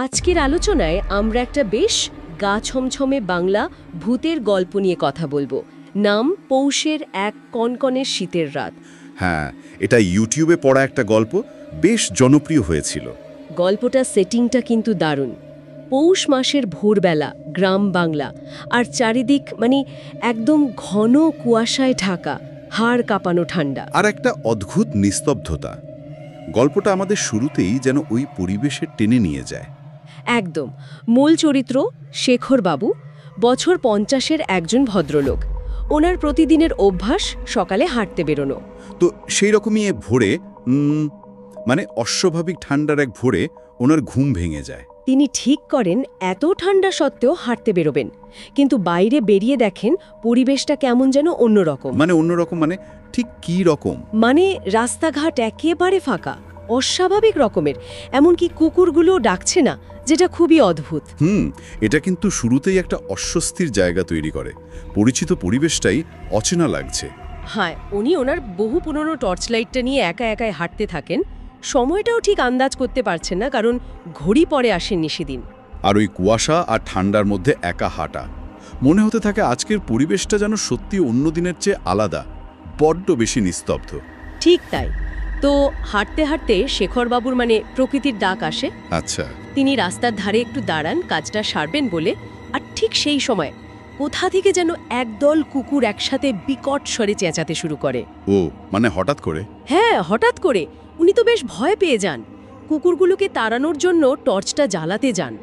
আজকের আলোচনায় আমরা একটা বেশ গা ছমছমে বাংলা ভূতের গল্প নিয়ে কথা বলবো। নাম পৌষের এক কনকনের শীতের রাত। হ্যাঁ, এটা ইউটিউবে পড়া একটা গল্প, বেশ জনপ্রিয় হয়েছিল। গল্পটা সেটিংটা কিন্তু দারুণ। পৌষ মাসের ভোরবেলা, গ্রাম বাংলা, আর চারিদিক একদম ঘন কুয়াশায় ঢাকা, হাড় কাঁপানো ঠান্ডা। আর একটা অদ্ভুত নিস্তব্ধতা। গল্পটা আমাদের শুরুতেই যেন ওই পরিবেশে টেনে নিয়ে যায়। একদম। মূল চরিত্র শেখর বাবু, বছর 50-এর একজন ভদ্রলোক। ওনার প্রতিদিনের অভ্যাস সকালে হাঁটতে বেরোনো। তো সেই রকমই ভোরে অস্বাভাবিক ঠান্ডার এক ভোরে ওনার ঘুম ভেঙে যায়। তিনি ঠিক করেন এত ঠান্ডা সত্ত্বেও হাঁটতে বেরোবেন, কিন্তু বাইরে বেরিয়ে দেখেন পরিবেশটা কেমন যেন অন্যরকম। অন্যরকম ঠিক কী রকম? রাস্তাঘাট একেবারে ফাঁকা, অস্বাভাবিক রকমের। এমনকি কুকুরগুলো ডাকছে না, যেটা খুবই অদ্ভুত। এটা কিন্তু শুরুতেই একটা অস্বস্তির জায়গা তৈরি করে। পরিচিত পরিবেশটাই অচেনা লাগছে। হ্যাঁ, উনি ওনার বহু পুরনো টর্চ লাইটটা নিয়ে একা একাই হাঁটতে থাকেন। সময়টাও ঠিক আন্দাজ করতে পারছেন না, কারণ ঘড়ি পরে আসেননি সেদিন। আর ওই কুয়াশা আর ঠান্ডার মধ্যে একা হাঁটা, মনে হতে থাকে আজকের পরিবেশটা যেন সত্যি অন্য দিনের চেয়ে আলাদা, বড্ড বেশি নিস্তব্ধ। ঠিক তাই। তো হাঁটতে হাঁটতে শেখরবাবুর প্রকৃতির ডাক আসে। আচ্ছা। তিনি রাস্তার ধারে একটু দাঁড়ান কাজটা সারবেন বলে, আর ঠিক সেই সময় কোথা থেকে যেন একদল কুকুর একসাথে বিকট স্বরে চেঁচাতে শুরু করে। হঠাৎ করে? হ্যাঁ, হঠাৎ করে। উনি তো বেশ ভয় পেয়ে যান। কুকুরগুলোকে তাড়ানোর জন্য টর্চটা জ্বালাতে যান,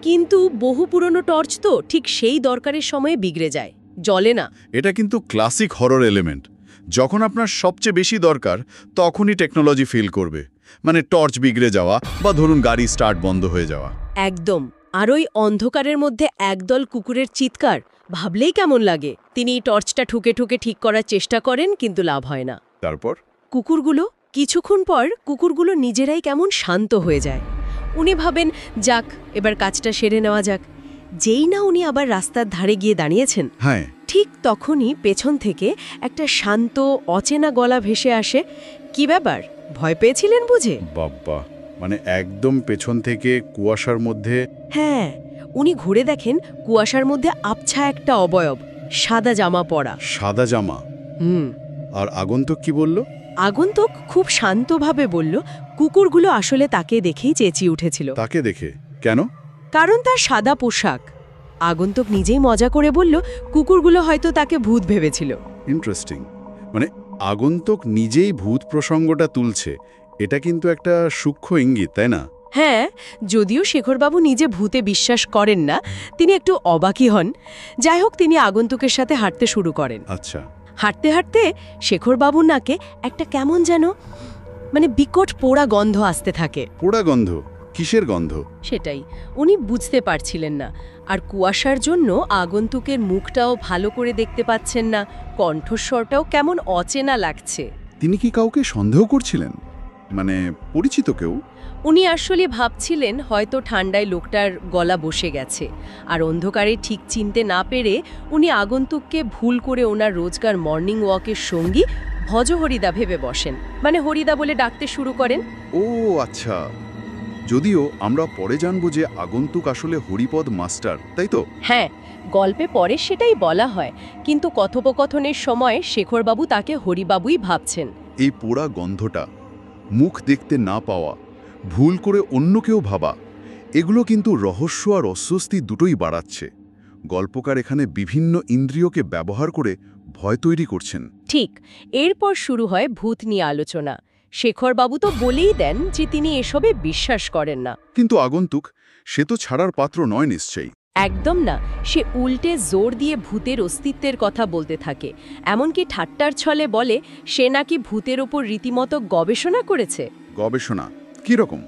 কিন্তু বহু পুরনো টর্চ তো ঠিক সেই দরকারের সময়ে বিগড়ে যায়, জ্বলে না। এটা কিন্তু ক্লাসিক হরর এলিমেন্ট। যখন আপনার সবচেয়ে বেশি দরকার, তখনই টেকনোলজি ফেল করবে। টর্চ বিগড়ে যাওয়া বা ধরুন গাড়ি স্টার্ট বন্ধ হয়ে যাওয়া। একদম। আর ওই অন্ধকারের মধ্যে একদল কুকুরের চিৎকার ভাবলেই কেমন লাগে। তিনি টর্চটা ঠুকে ঠুকে ঠিক করার চেষ্টা করেন, কিন্তু লাভ হয় না। তারপর কিছুক্ষণ পর কুকুরগুলো নিজেরাই কেমন শান্ত হয়ে যায়। উনি ভাবেন, যাক, এবার কাজটা সেরে নেওয়া যাক। যেই না উনি আবার রাস্তার ধারে গিয়ে দাঁড়িয়েছেন, হ্যাঁ, ঠিক তখনই পেছন থেকে একটা শান্ত অচেনা গলা ভেসে আসে। কি ব্যাপার, ভয় পেয়েছিলেন বুঝে? বাব্বা, একদম পেছন থেকে কুয়াশার মধ্যে? হ্যাঁ, উনি ঘুরে দেখেন কুয়াশার মধ্যে আবছা একটা অবয়ব, সাদা জামা পরা। সাদা জামা? আর আগন্তুক কি বলল? আগন্তুক খুব শান্তভাবে বলল, কুকুরগুলো আসলে তাকে দেখেই চেঁচিয়ে উঠেছিল। তাকে দেখে? কেন? কারণ তার সাদা পোশাক। আগন্তুক নিজেই মজা করে বলল, কুকুরগুলো হয়তো তাকে ভূত ভেবেছিল। ইন্টারেস্টিং। আগন্তুক নিজেই ভূত প্রসঙ্গটা তুলছে, এটা কিন্তু একটা সূক্ষ্ম ইঙ্গিত, তাই না? হ্যাঁ, যদিও শেখরবাবু নিজে ভূতে বিশ্বাস করেন না, তিনি একটু অবাকই হন। যাই হোক, তিনি আগন্তুকের সাথে হাঁটতে শুরু করেন। আচ্ছা। হাঁটতে হাঁটতে শেখরবাবুর নাকে একটা কেমন যেন বিকট পোড়া গন্ধ আসতে থাকে। পোড়া গন্ধ? কিসের গন্ধ? সেটাই উনি বুঝতে পারছিলেন না। আর কুয়াশার জন্য আগন্তুকের মুখটাও ভালো করে দেখতে পাচ্ছেন না, কণ্ঠস্বরটাও কেমন অচেনা লাগছে। তিনি কি কাউকে সন্দেহ করছিলেন? পরিচিত কেউ? উনি আসলে ভাবছিলেন হয়তো ঠান্ডায় লোকটার গলা বসে গেছে। আর অন্ধকারে ঠিক চিনতে না পেরে উনি আগন্তুককে ভুল করে ওনার রোজকার মর্নিং ওয়াকের সঙ্গী ভজহরিদা ভেবে বসেন। হরিদা বলে ডাকতে শুরু করেন। ও আচ্ছা। যদিও আমরা পরে জানবো যে আগন্তুক আসলে হরিপদ মাস্টার, তাই তো? হ্যাঁ, গল্পে পরে সেটাই বলা হয়, কিন্তু কথোপকথনের সময় শেখরবাবু তাকে হরিবাবুই ভাবছেন। এই পোড়া গন্ধটা, মুখ দেখতে না পাওয়া, ভুল করে অন্য কেউ ভাবা, এগুলো কিন্তু রহস্য আর অস্বস্তি দুটোই বাড়াচ্ছে। গল্পকার এখানে বিভিন্ন ইন্দ্রিয়কে ব্যবহার করে ভয় তৈরি করছেন। ঠিক। এরপর শুরু হয় ভূত নিয়ে আলোচনা। শেখরবাবু তো বলেই দেন যে তিনি এসবে বিশ্বাস করেন না। কিন্তু আগন্তুক, সে তো ছাড়ার পাত্র নয় নিশ্চয়ই। একদম না। সে উল্টে জোর দিয়ে ভূতের অস্তিত্বের কথা বলতে থাকে। এমনকি ঠাট্টার ছলে বলে সে নাকি ভূতের ওপর রীতিমতো গবেষণা করেছে। গবেষণা কিরকম?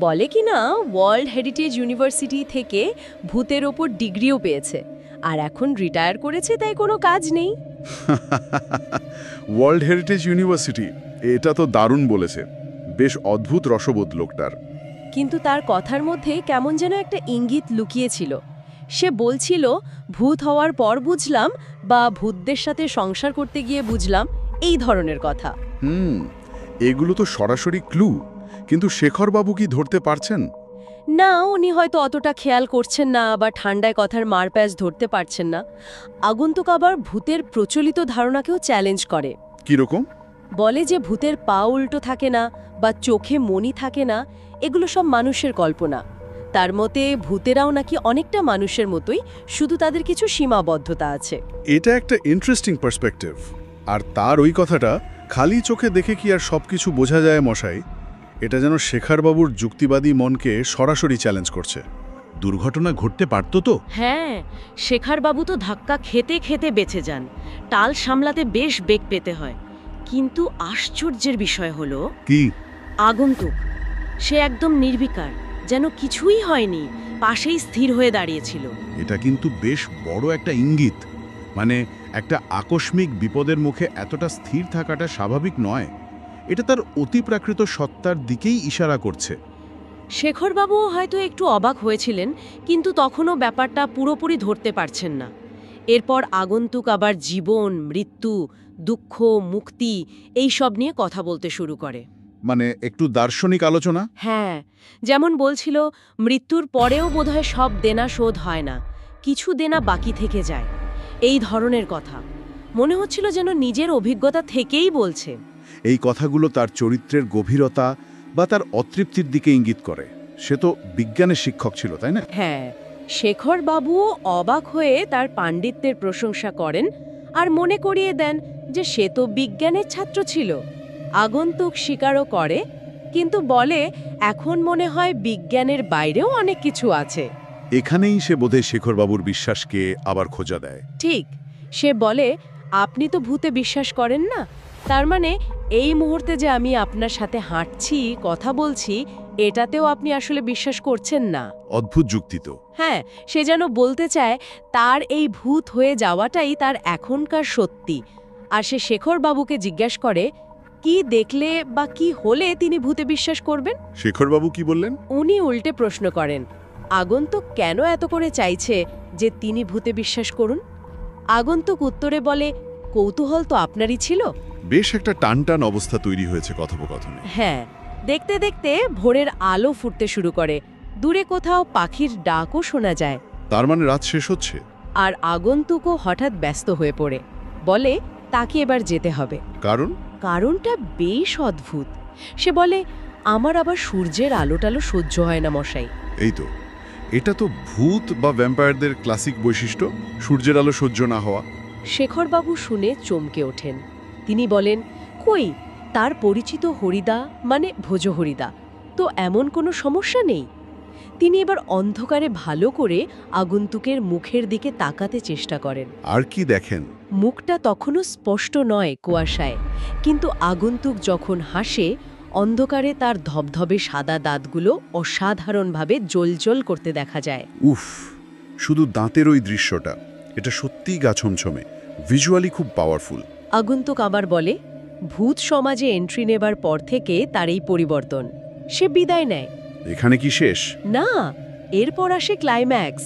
বলে কি না, ওয়ার্ল্ড হেরিটেজ ইউনিভার্সিটি থেকে ভূতের ওপর ডিগ্রিও পেয়েছে। আর এখন রিটায়ার করেছে, তাই কোনো কাজ নেই। ওয়ার্ল্ড হেরিটেজ ইউনিভার্সিটি, এটা তো দারুণ বলেছে। বেশ অদ্ভুত রসবোধ লোকটার। কিন্তু তার কথার মধ্যে কেমন যেন একটা ইঙ্গিত লুকিয়েছিল। সে বলছিল, ভূত হওয়ার পর বুঝলাম, বা ভূতদের সাথে সংসার করতে গিয়ে বুঝলাম, এই ধরনের কথা। এগুলো তো সরাসরি ক্লু। কিন্তু শেখরবাবু কি ধরতে পারছেন? না, উনি হয়তো অতটা খেয়াল করছেন না বা ঠান্ডায় কথার মারপ্যাচ ধরতে পারছেন না। আগন্তুক আবার ভূতের প্রচলিত ধারণাকেও চ্যালেঞ্জ করে। কিরকম? বলে যে ভূতের পা উল্টো থাকে না বা চোখে মণি থাকে না, এগুলো সব মানুষের কল্পনা। তার মতে ভূতেরাও নাকি অনেকটা মানুষের মতোই, শুধু তাদের কিছু সীমাবদ্ধতা আছে। এটা একটা ইন্টারেস্টিং পার্সপেক্টিভ। আর তার ওই কথাটা খালি চোখে দেখে কি আর সবকিছু বোঝা যায় মশাই? এটা যেন শেখরবাবুর যুক্তিবাদী মনকে সরাসরি চ্যালেঞ্জ করছে। দুর্ঘটনা ঘটতে পারত তো। হ্যাঁ, শেখরবাবু তো ধাক্কা খেতে খেতে বেঁচে যান। টাল সামলাতে বেশ বেগ পেতে হয়। কিন্তু আশ্চর্যের বিষয় হলো কি? আগন্তুক সে একদম নির্বিকার, যেন কিছুই হয়নি, পাশেই স্থির হয়ে দাঁড়িয়েছিল। এটা কিন্তু বেশ বড় একটা ইঙ্গিত। মানে একটা আকস্মিক বিপদের মুখে এতটা স্থির থাকাটা স্বাভাবিক নয়। এটা তার অতিপ্রাকৃত সত্তার দিকেই ইশারা করছে। শেখরবাবুও হয়তো একটু অবাক হয়েছিলেন, কিন্তু তখনও ব্যাপারটা পুরোপুরি ধরতে পারছেন না। এরপর আগন্তুক আবার জীবন, মৃত্যু, দুঃখ, মুক্তি এই সব নিয়ে কথা বলতে শুরু করে। মানে একটু দার্শনিক আলোচনা। হ্যাঁ, যেমন বলছিল মৃত্যুর পরেও বোধহয় সব দেনা শোধ হয় না, কিছু দেনা বাকি থেকে যায়। এই ধরনের কথা মনে হচ্ছিল যেন নিজের অভিজ্ঞতা থেকেই বলছে। এই কথাগুলো তার চরিত্রের গভীরতা বা তার অতৃপ্তির দিকে ইঙ্গিত করে। সে তো বিজ্ঞানের শিক্ষক ছিল, তাই না? হ্যাঁ, শেখরবাবুও অবাক হয়ে তার পাণ্ডিত্যের প্রশংসা করেন আর মনে করিয়ে দেন যে সে তো বিজ্ঞানের ছাত্র ছিল। আগন্তুক স্বীকারও করে, কিন্তু বলে এখন মনে হয় বিজ্ঞানের বাইরেও অনেক কিছু আছে। এখানেই সে বোধহয় শেখরবাবুর বিশ্বাসকে আবার খোঁজা দেয়। ঠিক, সে বলে আপনি তো ভূতে বিশ্বাস করেন না, তার মানে এই মুহূর্তে যে আমি আপনার সাথে হাঁটছি, কথা বলছি, এটাতেও আপনি আসলে বিশ্বাস করছেন না। অদ্ভুত যুক্তি তো। হ্যাঁ, সে যেন বলতে চায় তার এই ভূত হয়ে যাওয়াটাই তার এখনকার সত্যি। আর সে শেখরবাবুকে জিজ্ঞাসা করে কি দেখলে বা কি হলে তিনি ভূতে বিশ্বাস করবেন। শেখরবাবু কি বললেন? উনি উল্টে প্রশ্ন করেন আগন্তুক কেন এত করে চাইছে যে তিনি ভূতে বিশ্বাস করুন। আগন্তুক উত্তরে বলে কৌতূহল তো আপনারই ছিল। বেশ একটা টানটান অবস্থা তৈরি হয়েছে কথোপকথনে। হ্যাঁ, দেখতে দেখতে ভোরের আলো ফুটতে শুরু করে, দূরে কোথাও পাখির ডাকও শোনা যায়। তার মানে রাত শেষ হচ্ছে। আর আগন্তুকও হঠাৎ ব্যস্ত হয়ে পড়ে, বলে তাকে এবার যেতে হবে। কারণটা বেশ অদ্ভুত। সে বলে আমার আবার সূর্যের আলোটালো সহ্য হয় না মশাই। এই তো, এটা তো ভূত বা ভ্যাম্পায়ারদের ক্লাসিক বৈশিষ্ট্য, সূর্যের আলো সহ্য না হওয়া। শেখরবাবু শুনে চমকে ওঠেন। তিনি বলেন কই, তার পরিচিত হরিদা মানে ভোজহরিদা তো এমন কোনো সমস্যা নেই। তিনি এবার অন্ধকারে ভালো করে আগন্তুকের মুখের দিকে তাকাতে চেষ্টা করেন। আর কি দেখেন? মুখটা তখনও স্পষ্ট নয় কুয়াশায়, কিন্তু আগন্তুক যখন হাসে অন্ধকারে তার ধবধবে সাদা দাঁতগুলো অসাধারণভাবে জ্বলজ্বল করতে দেখা যায়। উফ, শুধু দাঁতের ওই দৃশ্যটা, এটা সত্যিই গা ছমছমে, ভিজুয়ালি খুব পাওয়ারফুল। আগন্তুক আবার বলে ভূত সমাজে এন্ট্রি নেবার পর থেকে তার এই পরিবর্তন। সে বিদায় নেয়। এখানে কি শেষ? না, এরপর আসে ক্লাইম্যাক্স।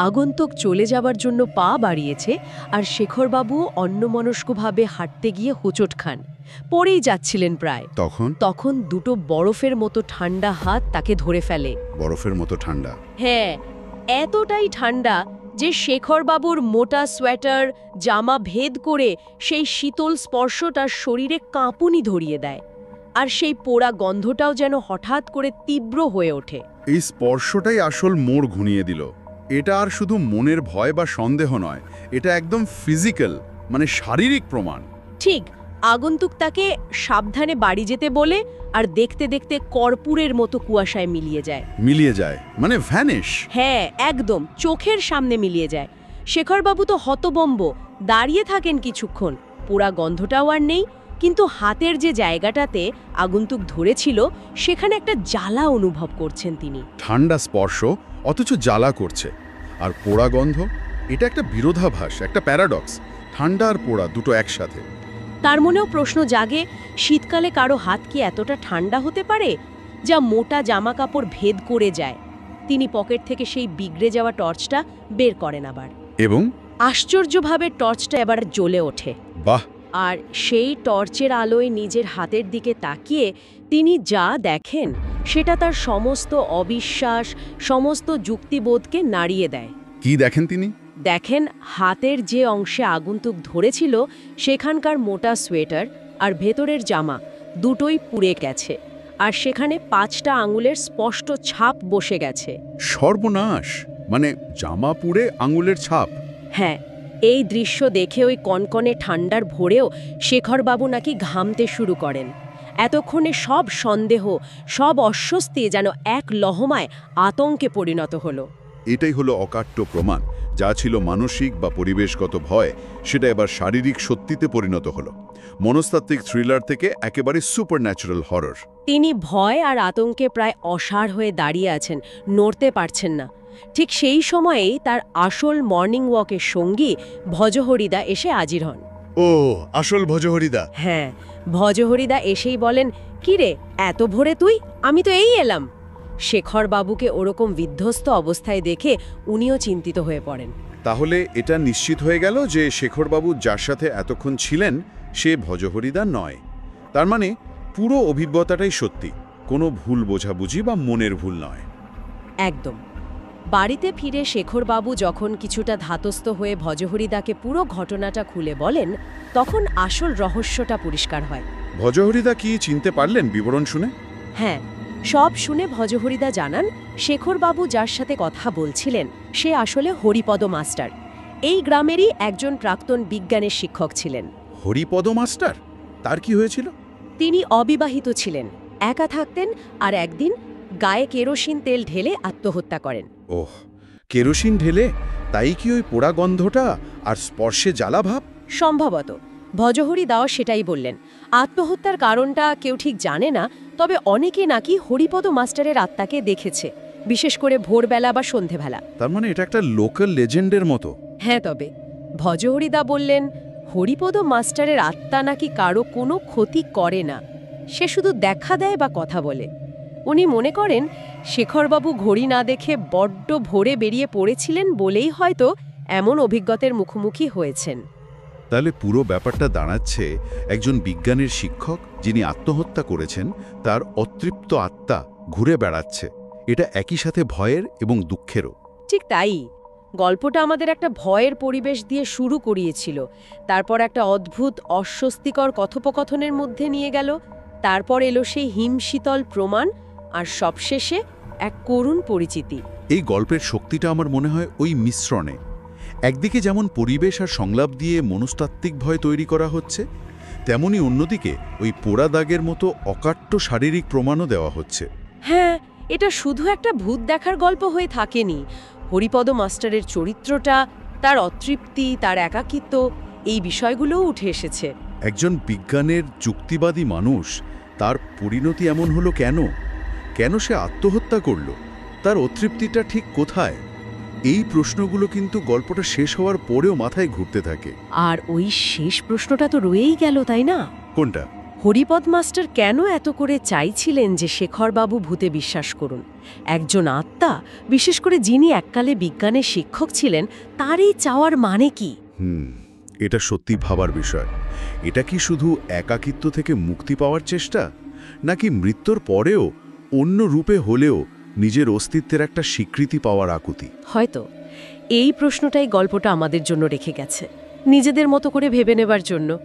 আগন্তুক চলে যাবার জন্য পা বাড়িয়েছে আর শেখরবাবুও অন্যমনস্কভাবে হাঁটতে গিয়ে হোঁচট খান, পড়েই যাচ্ছিলেন প্রায়। তখন দুটো বরফের মতো ঠান্ডা হাত তাকে ধরে ফেলে। বরফের মতো ঠান্ডা? হ্যাঁ, এতটাই ঠান্ডা যে শেখরবাবুর মোটা সোয়েটার জামা ভেদ করে সেই শীতল স্পর্শটার শরীরে কাঁপুনি ধরিয়ে দেয়। আর সেই পোড়া গন্ধটাও যেন হঠাৎ করে তীব্র হয়ে ওঠে। এই স্পর্শটাই আসল মোড় ঘুরিয়ে দিল। এটা আর শুধু মনের ভয় বা সন্দেহ নয়, এটা একদম ফিজিক্যাল, মানে শারীরিক প্রমাণ। ঠিক, আগন্তুক তাকে সাবধানে বাড়ি যেতে বলে আর দেখতে দেখতে কর্পূরের মতো কুয়াশায় মিলিয়ে যায়। মানে ভ্যানিশ। হ্যাঁ, একদম চোখের সামনে মিলিয়ে যায়। শেখরবাবু তো হতবম্ব, দাঁড়িয়ে থাকেন কিছুক্ষণ, পোড়া গন্ধটাও আর নেই, কিন্তু হাতের যে জায়গাটাতে আগন্তুক ধরেছিল সেখানে একটা জ্বালা অনুভব করছেন তিনি। ঠান্ডা স্পর্শ অথচ জ্বালা করছে, আর পোড়া গন্ধ, এটা একটা বিরোধাভাস, একটা প্যারাডক্স। ঠান্ডা আর পোড়া দুটো একসাথে। তার মনেও প্রশ্ন জাগে, শীতকালে কারো হাত কি এতটা ঠান্ডা হতে পারে যা মোটা জামা কাপড় ভেদ করে যায়? তিনি পকেট থেকে সেই বিগড়ে যাওয়া টর্চটা বের করেন আবার, এবং আশ্চর্যভাবে টর্চটা এবার জ্বলে ওঠে। বাহ! আর সেই টর্চের আলোয় নিজের হাতের দিকে তাকিয়ে তিনি যা দেখেন সেটা তার সমস্ত অবিশ্বাস, সমস্ত যুক্তিবোধকে নাড়িয়ে দেয়। কি দেখেন তিনি? দেখেন, হাতের যে অংশে আগন্তুক ধরেছিল সেখানকার মোটা সোয়েটার আর ভেতরের জামা দুটোই পুড়ে গেছে, আর সেখানে 5টা আঙুলের স্পষ্ট ছাপ বসে গেছে। সর্বনাশ! মানে জামা পুড়ে আঙুলের ছাপ? হ্যাঁ, এই দৃশ্য দেখে ওই কনকনে ঠান্ডার ভোরেও শেখরবাবু নাকি ঘামতে শুরু করেন। এতক্ষণে সব সন্দেহ, সব অস্বস্তি যেন এক লহমায় আতঙ্কে পরিণত হলো। এটাই হলো অকাট্য প্রমাণ। যা ছিল মানসিক বা পরিবেশগত ভয়, সেটা এবার শারীরিক সত্যিতে পরিণত হলো। মনস্তাত্ত্বিক থ্রিলার থেকে একেবারে সুপারন্যাচুরাল হরর। তিনি ভয় আর আতঙ্কে প্রায় অসাড় হয়ে দাঁড়িয়ে আছেন, নড়তে পারছেন না। ঠিক সেই সময়েই তার আসল মর্নিং ওয়াকের সঙ্গী ভজহরিদা এসে হাজির হন। ও, আসল ভজহরিদা? হ্যাঁ, ভজহরিদা এসেই বলেন, "কি রে, এত ভোরে তুই? আমি তো এই এলাম।" শেখরবাবুকে ওরকম বিধ্বস্ত অবস্থায় দেখে উনিও চিন্তিত হয়ে পড়েন। তাহলে এটা নিশ্চিত হয়ে গেল যে শেখরবাবু যার সাথে এতক্ষণ ছিলেন সে ভজহরিদা নয়। তার মানে পুরো অভিজ্ঞতাটাই সত্যি, কোনো ভুল বোঝাবুঝি বা মনের ভুল নয়। একদম। বাড়িতে ফিরে শেখরবাবু যখন কিছুটা ধাতস্থ হয়ে ভজহরিদাকে পুরো ঘটনাটা খুলে বলেন, তখন আসল রহস্যটা পরিষ্কার হয়। ভজহরিদা কি চিনতে পারলেন বিবরণ শুনে? হ্যাঁ, সব শুনে ভজহরিদা জানান শেখরবাবু যার সাথে কথা বলছিলেন সে আসলে হরিপদ মাস্টার। এই গ্রামেরই একজন প্রাক্তন বিজ্ঞানের শিক্ষক ছিলেন। হরিপদ মাস্টার? তার কি হয়েছিল? তিনি অবিবাহিত ছিলেন, একা থাকতেন, আর একদিন গায়ে কেরোসিন তেল ঢেলে আত্মহত্যা করেন। ওহ, কেরোসিন ঢেলে? তাই কি ওই পোড়া গন্ধটা আর স্পর্শে জ্বালা ভাব? সম্ভবত। ভজহরিদাও সেটাই বললেন। আত্মহত্যার কারণটা কেউ ঠিক জানে না, তবে অনেকে নাকি হরিপদ মাস্টারের আত্মাকে দেখেছে, বিশেষ করে ভোরবেলা বা সন্ধেবেলা। তার মানে এটা একটা লোকাল লেজেন্ডের মতো। হ্যাঁ, তবে ভজহরিদা বললেন হরিপদ মাস্টারের আত্মা নাকি কারো কোনো ক্ষতি করে না, সে শুধু দেখা দেয় বা কথা বলে। উনি মনে করেন শেখরবাবু ঘড়ি না দেখে বড্ড ভোরে বেরিয়ে পড়েছিলেন বলেই হয়তো এমন অভিজ্ঞতার মুখোমুখি হয়েছেন। তাহলে পুরো ব্যাপারটা দাঁড়াচ্ছে একজন বিজ্ঞানের শিক্ষক যিনি আত্মহত্যা করেছেন, তার অতৃপ্ত আত্মা ঘুরে বেড়াচ্ছে। এটা একই সাথে ভয়ের এবং দুঃখেরও। ঠিক তাই। গল্পটা আমাদের একটা ভয়ের পরিবেশ দিয়ে শুরু করিয়েছিল, তারপর একটা অদ্ভুত অস্বস্তিকর কথোপকথনের মধ্যে নিয়ে গেল, তারপর এলো সেই হিমশীতল প্রমাণ, আর সবশেষে এক করুণ পরিচিতি। এই গল্পের শক্তিটা আমার মনে হয় ওই মিশ্রণে। একদিকে যেমন পরিবেশ আর সংলাপ দিয়ে মনস্তাত্ত্বিক ভয় তৈরি করা হচ্ছে, তেমনি অন্যদিকে ওই পোড়া দাগের মতো অকাট্য শারীরিক প্রমাণও দেওয়া হচ্ছে। হ্যাঁ, এটা শুধু একটা ভূত দেখার গল্প হয়ে থাকেনি। হরিপদ মাস্টারের চরিত্রটা, তার অতৃপ্তি, তার একাকিত্ব, এই বিষয়গুলোও উঠে এসেছে। একজন বিজ্ঞানের যুক্তিবাদী মানুষ, তার পরিণতি এমন হলো কেন? কেন সে আত্মহত্যা করল? তার অতৃপ্তিটা ঠিক কোথায়? এই প্রশ্নগুলো কিন্তু গল্পটা শেষ হওয়ার পরেও মাথায় ঘুরতে থাকে। আর ওই শেষ প্রশ্নটা তো রয়েই গেল, তাই না? কোনটা? হরিপদ মাস্টার কেন এত করে চাইছিলেন যে শেখরবাবু ভূতে বিশ্বাস করুন? একজন আত্মা, বিশেষ করে যিনি এককালে বিজ্ঞানের শিক্ষক ছিলেন, তার এই চাওয়ার মানে কি? এটা সত্যি ভাবার বিষয়। এটা কি শুধু একাকিত্ব থেকে মুক্তি পাওয়ার চেষ্টা, নাকি মৃত্যুর পরেও অন্য রূপে হলেও নিজের অস্তিত্বের একটা স্বীকৃতি পাওয়ার আকুতি? হয়তো এই প্রশ্নটাই গল্পটা আমাদের জন্য রেখে গেছে, নিজেদের মতো করে ভেবে নেবার জন্য।